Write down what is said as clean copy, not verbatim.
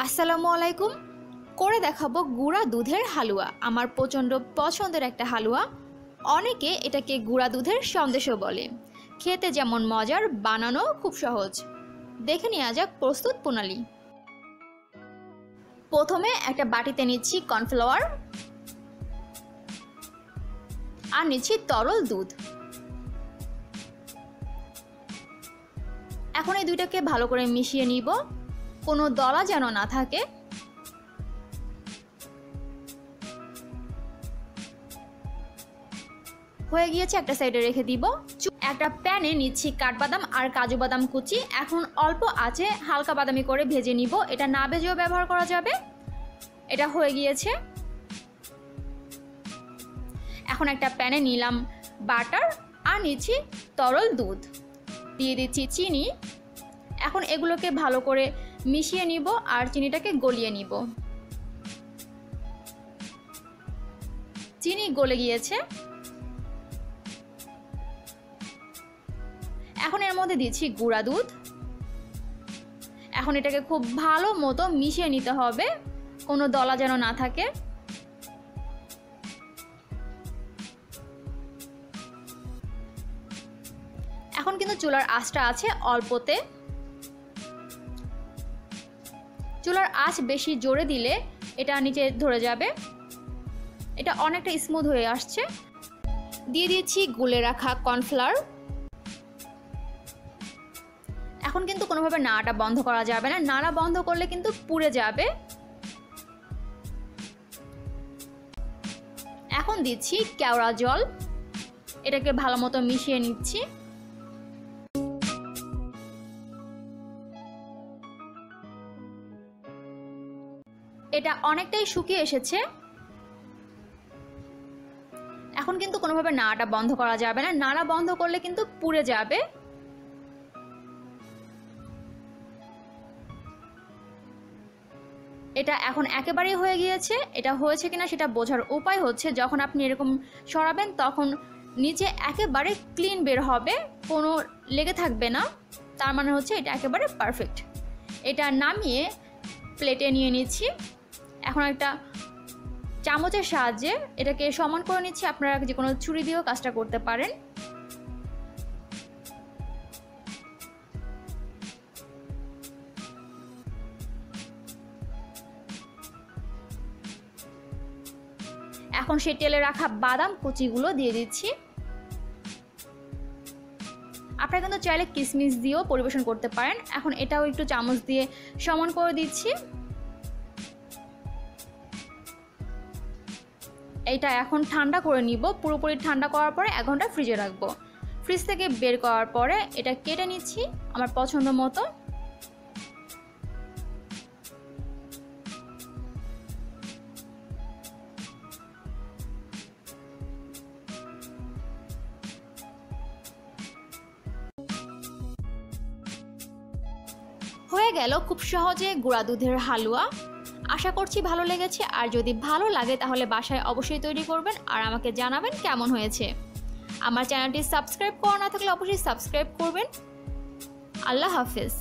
আসসালামু আলাইকুম। করে দেখাবো গুঁড়া দুধের হালুয়া। আমার প্রচণ্ড পছন্দের একটা হালুয়া। অনেকে এটাকে গুঁড়া দুধের সন্দেশও বলে। খেতে যেমন মজার, বানানো খুব সহজ। দেখে নেওয়া যাক প্রস্তুত প্রণালী। প্রথমে একটা বাটিতে নিচ্ছি কর্নফ্লাওয়ার আর নিচ্ছি তরল দুধ। এখন এই দুইটাকে ভালো করে মিশিয়ে নিব, কোনো দলা যেন না থাকে। হয়ে গিয়েছে, একটা সাইডে রেখে দিব। একটা প্যানে নিচ্ছি কাঠবাদাম আর কাজু বাদাম কুচি। এখন অল্প আঁচে হালকা বাদামি করে ভেজে নিব। এটা না ভেজেও ব্যবহার করা যাবে। এটা হয়ে গিয়েছে। এখন একটা প্যানে নিলাম বাটার আর নিচ্ছি তরল দুধ, দিয়ে দিচ্ছি চিনি। এখন এগুলোকে ভালো করে মিশিয়ে নিব আর চিনিটাকে গলিয়ে নিব। চিনি গলে গিয়েছে। এখন এর মধ্যে দিচ্ছি গুঁড়া দুধ। এখন এটাকে খুব ভালো মতো মিশিয়ে নিতে হবে, কোনো দলা যেন না থাকে। এখন কিন্তু চুলার আঁচটা আছে অল্পতে। চুলার আঁচ বেশি জোরে দিলে এটা নিচে ধরে যাবে। এটা অনেকটা স্মুথ হয়ে আসছে। দিয়ে দিচ্ছি গুলে রাখা কর্নফ্লাওয়ার। এখন কিন্তু কোনোভাবে নাড়াটা বন্ধ করা যাবে না, নাড়া বন্ধ করলে কিন্তু পুড়ে যাবে। এখন দিচ্ছি কেওড়া জল। এটাকে ভালো মতো মিশিয়ে নিচ্ছি। এটা অনেকটাই শুকিয়ে এসেছে। এখন কিন্তু কোনোভাবে নাড়াটা বন্ধ করা যাবে না, নাড়া বন্ধ করলে কিন্তু পুড়ে যাবে। এটা এখন একেবারেই হয়ে গিয়েছে। এটা হয়েছে কিনা সেটা বোঝার উপায় হচ্ছে যখন আপনি এরকম সরাবেন তখন নিচে একেবারে ক্লিন বের হবে, কোনো লেগে থাকবে না। তার মানে হচ্ছে এটা একেবারে পারফেক্ট। এটা নামিয়ে প্লেটে নিয়ে নিচ্ছি। এখন একটা চামচের সাহায্যে এটাকে সমান করে নিচ্ছি। আপনারা যে কোনো ছুরি দিয়েও কাজটা করতে পারেন। এখন সেই তেলে রাখা বাদাম কুচিগুলো দিয়ে দিচ্ছি। আপনারা কিন্তু চাইলে কিশমিশ দিয়েও পরিবেশন করতে পারেন। এখন এটাও একটু চামচ দিয়ে সমান করে দিচ্ছি। এইটা এখন ঠান্ডা করে নিব। পুরোপুরি ঠান্ডা করার পরে 1 ঘন্টা ফ্রিজে রাখবো। ফ্রিজ থেকে বের করার পরে এটা কেটে নিচ্ছি আমার পছন্দ মতো। হয়ে গেল খুব সহজে গুঁড়া দুধের হালুয়া। আশা করছি ভালো লেগেছে। আর যদি ভালো লাগে তাহলে বাসায় অবশ্যই তৈরি করবেন আর আমাকে জানাবেন কেমন হয়েছে। আমার চ্যানেলটি সাবস্ক্রাইব করা না থাকলে অবশ্যই সাবস্ক্রাইব করবেন। আল্লাহ হাফেজ।